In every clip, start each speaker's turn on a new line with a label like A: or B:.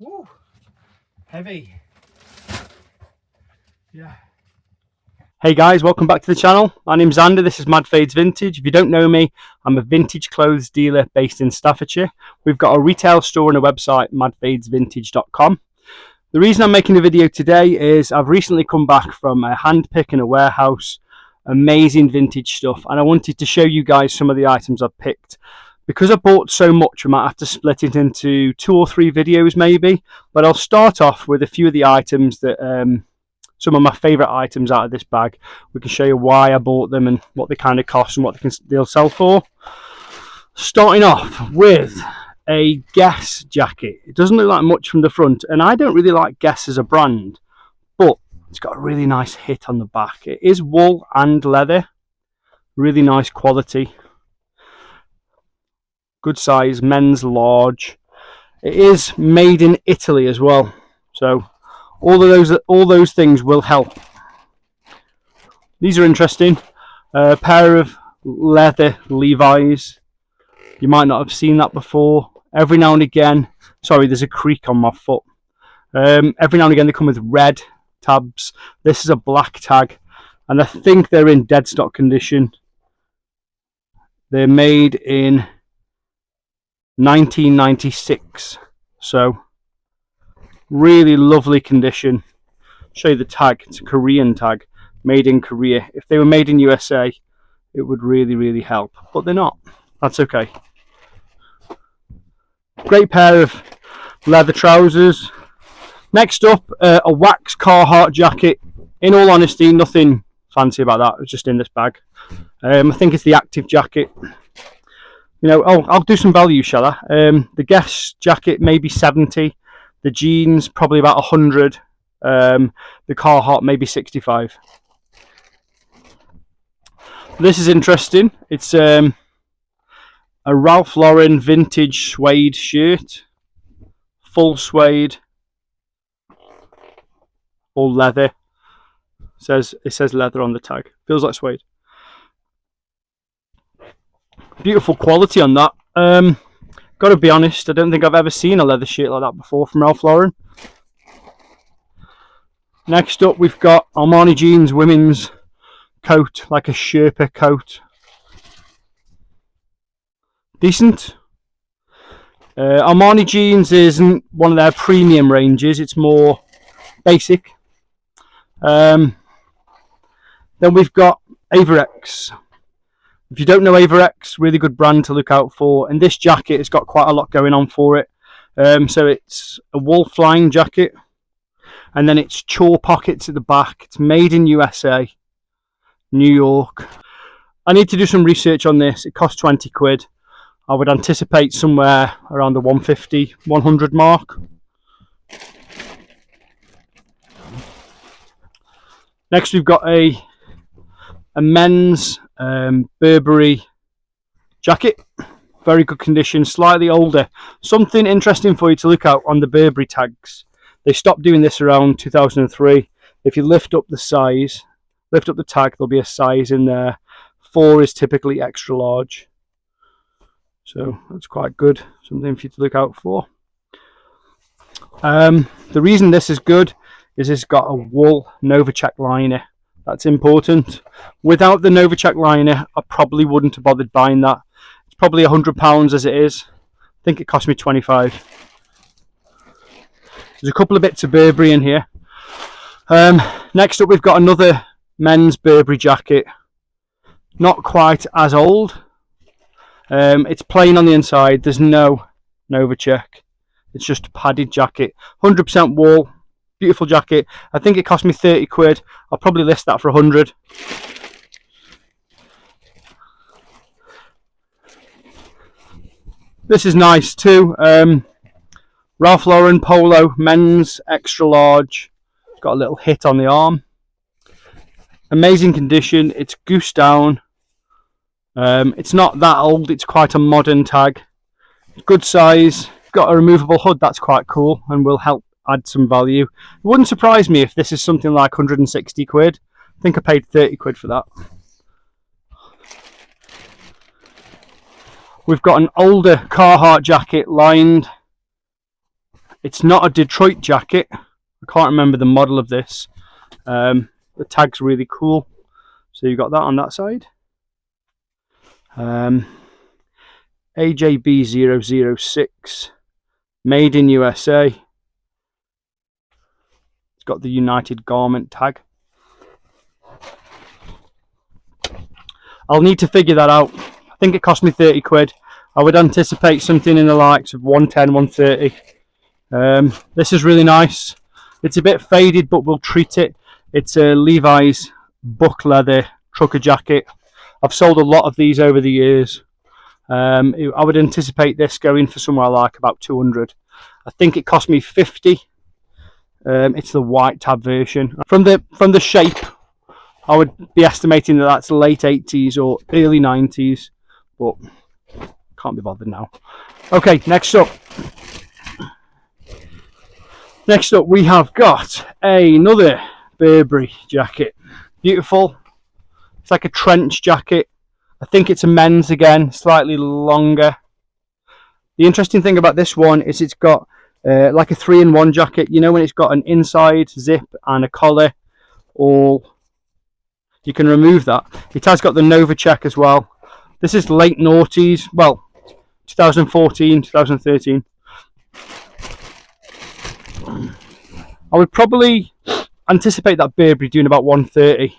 A: Woo, heavy. Yeah. Hey guys, welcome back to the channel. My name's Andy, this is Mad Fades Vintage. If you don't know me, I'm a vintage clothes dealer based in Staffordshire. We've got a retail store and a website, madfadesvintage.com. The reason I'm making a video today is I've recently come back from a hand pick in a warehouse. Amazing vintage stuff, and I wanted to show you guys some of the items I've picked. Because I bought so much, I might have to split it into 2 or 3 videos maybe, but I'll start off with a few of the items that some of my favourite items out of this bag. We can show you why I bought them and what they kind of cost and what they'll sell for. Starting off with a Guess jacket. It doesn't look like much from the front, and I don't really like Guess as a brand, but it's got a really nice hit on the back. It is wool and leather, really nice quality. Good size, men's large. It is made in Italy as well, so all those things will help. These are interesting. A pair of leather Levi's. You might not have seen that before. Every now and again, sorry, there's a creak on my foot. Every now and again they come with red tabs. This is a black tag, and I think they're in dead stock condition. They're made in 1996, so really lovely condition. Show you the tag. It's a Korean tag, made in Korea. If they were made in USA, it would really help, but they're not. That's okay. Great pair of leather trousers. Next up, a wax Carhartt jacket. In all honesty, nothing fancy about that. It's just in this bag. I think it's the active jacket. You know, I'll do some value, shall I? The Guess jacket maybe 70. The jeans probably about 100. The Carhartt maybe 65. This is interesting. It's a Ralph Lauren vintage suede shirt. Full suede. All leather. It says leather on the tag. Feels like suede. Beautiful quality on that. Gotta be honest, I don't think I've ever seen a leather shirt like that before from Ralph Lauren. Next up, we've got Armani Jeans women's coat, like a Sherpa coat. Decent. Armani Jeans isn't one of their premium ranges, it's more basic. Then we've got Averex. If you don't know Averex, really good brand to look out for. And this jacket has got quite a lot going on for it. So it's a wool flying jacket, and then it's chore pockets at the back. It's made in USA, New York. I need to do some research on this. It costs 20 quid. I would anticipate somewhere around the 150, 100 mark. Next we've got a men's Burberry jacket. Very good condition, slightly older. Something interesting for you to look out on the Burberry tags. They stopped doing this around 2003. If you lift up the size, lift up the tag, there'll be a size in there. 4 is typically extra large. So that's quite good. Something for you to look out for. The reason this is good is it's got a wool Novacek liner. That's important. Without the Novacek liner, I probably wouldn't have bothered buying that. It's probably £100 as it is. I think it cost me 25. There's a couple of bits of Burberry in here. Next up, we've got another men's Burberry jacket. Not quite as old. It's plain on the inside. There's no Novacek. It's just a padded jacket. 100% wool. Beautiful jacket. I think it cost me 30 quid. I'll probably list that for 100. This is nice too. Ralph Lauren polo, men's, extra large. Got a little hit on the arm. Amazing condition. It's goose down. It's not that old. It's quite a modern tag. Good size. Got a removable hood. That's quite cool and will help add some value. It wouldn't surprise me if this is something like 160 quid. I think I paid 30 quid for that. We've got an older Carhartt jacket lined It's not a Detroit jacket. I can't remember the model of this. The tag's really cool. So you've got that on that side. AJB006, made in USA. It's got the United Garment tag. I'll need to figure that out. I think it cost me 30 quid. I would anticipate something in the likes of 110, 130. This is really nice. It's a bit faded, but we'll treat it. It's a Levi's buck leather trucker jacket. I've sold a lot of these over the years. I would anticipate this going for somewhere like about 200. I think it cost me 50. It's the white tab version. From the shape, I would be estimating that that's late 80s or early 90s, but can't be bothered now. Okay, next up we have got another Burberry jacket. Beautiful. It's like a trench jacket. I think it's a men's again, slightly longer. The interesting thing about this one is it's got like a 3-in-1 jacket. You know, when it's got an inside zip and a collar, all you can remove that. It has got the Nova check as well. This is late noughties, well, 2014, 2013. I would probably anticipate that Burberry doing about 130.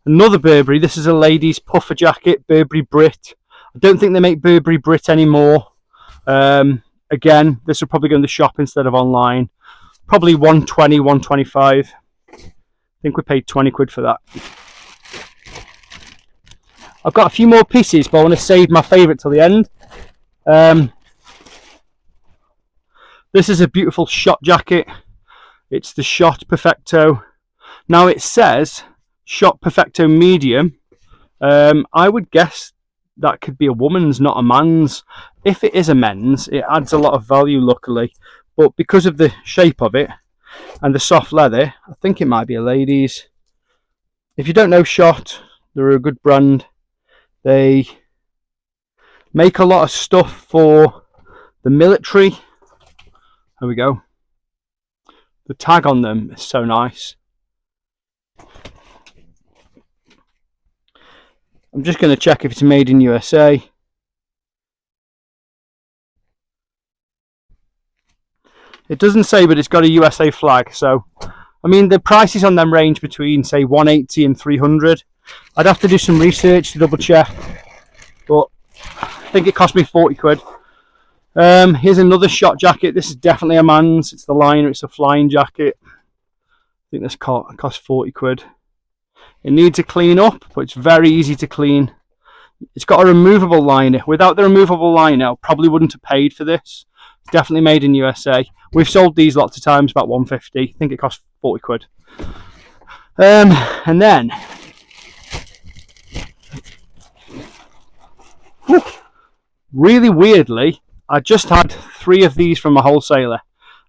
A: Another Burberry, this is a ladies puffer jacket, Burberry Brit. I don't think they make Burberry Brit anymore. Again, this will probably go in the shop instead of online. Probably 120, 125. I think we paid 20 quid for that. I've got a few more pieces, but I want to save my favourite till the end. This is a beautiful Schott jacket. It's the Schott Perfecto. Now it says Schott Perfecto medium. I would guess that could be a woman's, not a man's. If it is a men's, it adds a lot of value, luckily. But because of the shape of it and the soft leather, I think it might be a lady's. If you don't know Schott, they're a good brand. They make a lot of stuff for the military. There we go. The tag on them is so nice. I'm just going to check if it's made in USA. It doesn't say, but it's got a USA flag. So, I mean, the prices on them range between, say, 180 and 300. I'd have to do some research to double check, but I think it cost me 40 quid. Here's another Schott jacket. This is definitely a man's. It's the liner. It's a flying jacket. I think this cost 40 quid. It needs a clean up, but it's very easy to clean. It's got a removable liner. Without the removable liner, I probably wouldn't have paid for this. It's definitely made in USA. We've sold these lots of times, about 150. I think it cost 40 quid. And then, really weirdly, I just had 3 of these from a wholesaler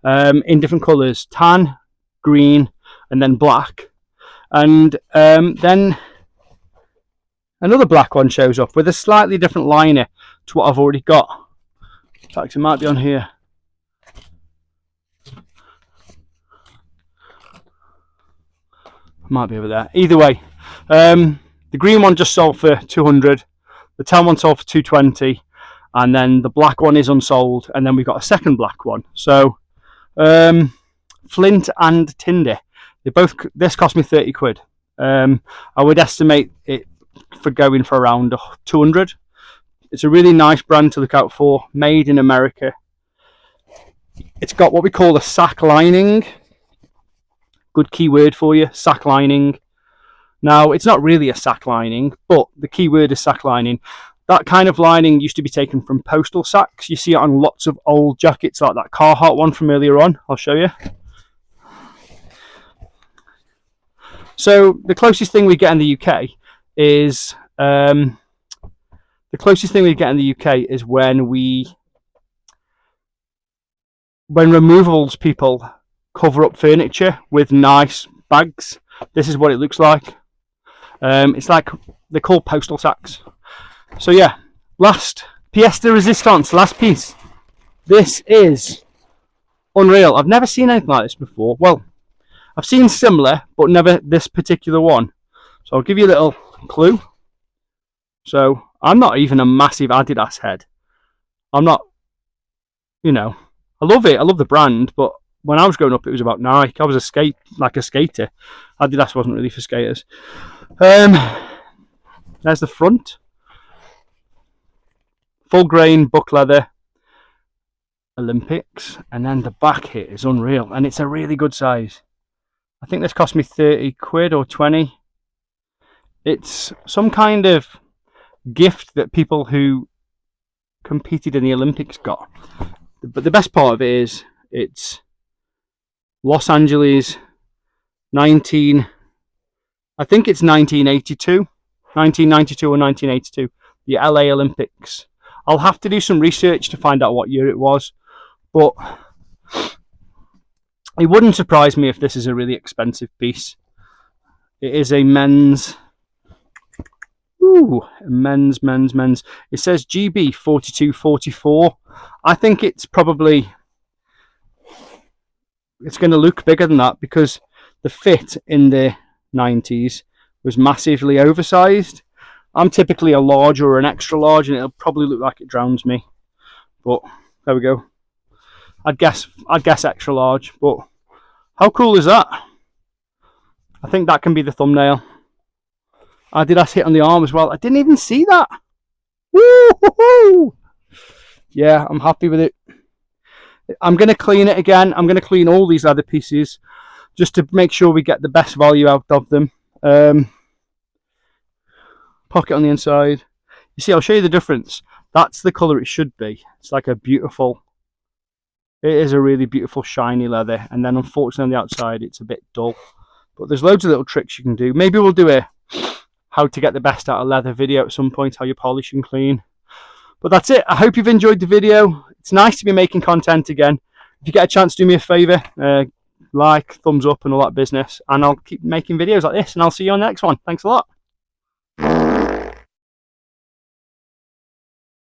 A: in different colours: tan, green, and then black. And then another black one shows up with a slightly different liner to what I've already got. In fact, it might be on here. Might be over there. Either way, the green one just sold for 200. The tan one sold for 220. And then the black one is unsold. And then we've got a second black one. So, Flint and Tinder. This cost me 30 quid. I would estimate it for going for around 200. It's a really nice brand to look out for. Made in America. It's got what we call a sack lining. Good keyword for you, sack lining. Now, it's not really a sack lining, but the keyword is sack lining. That kind of lining used to be taken from postal sacks. You see it on lots of old jackets, like that Carhartt one from earlier on. I'll show you. So the closest thing we get in the UK is when removables people cover up furniture with nice bags. This is what it looks like. It's like, they're called postal sacks. So yeah, last pièce de résistance, last piece. This is Unreal. I've never seen anything like this before. Well, I've seen similar, but never this particular one. So I'll give you a little clue. So I'm not even a massive Adidas head. I'm not, you know, I love it. I love the brand, but when I was growing up, it was about Nike. I was a skater. Adidas wasn't really for skaters. There's the front. Full grain, buck leather, Olympics. And then the back here is unreal. And it's a really good size. I think this cost me 30 quid or 20. It's some kind of gift that people who competed in the Olympics got. But the best part of it is it's Los Angeles 19, I think it's 1982 or 1982, the LA Olympics. I'll have to do some research to find out what year it was, but it wouldn't surprise me if this is a really expensive piece. It is a men's. Ooh, men's. It says GB 4244. I think it's probably, it's going to look bigger than that because the fit in the 90s was massively oversized. I'm typically a large or an extra large, and it'll probably look like it drowns me. But there we go. I'd guess extra large. But how cool is that? I think that can be the thumbnail. Adidas hit on the arm as well. I didn't even see that. Woo-hoo-hoo! Yeah, I'm happy with it. I'm going to clean it again. I'm going to clean all these leather pieces just to make sure we get the best value out of them. Pocket on the inside. You see, I'll show you the difference. That's the colour it should be. It's like a beautiful, it is a really beautiful shiny leather. And then unfortunately on the outside it's a bit dull. But there's loads of little tricks you can do. Maybe we'll do a how to get the best out of leather video at some point, how you polish and clean. But that's it. I hope you've enjoyed the video. It's nice to be making content again. If you get a chance, do me a favour, like, thumbs up and all that business, and I'll keep making videos like this, and I'll see you on the next one. Thanks a lot.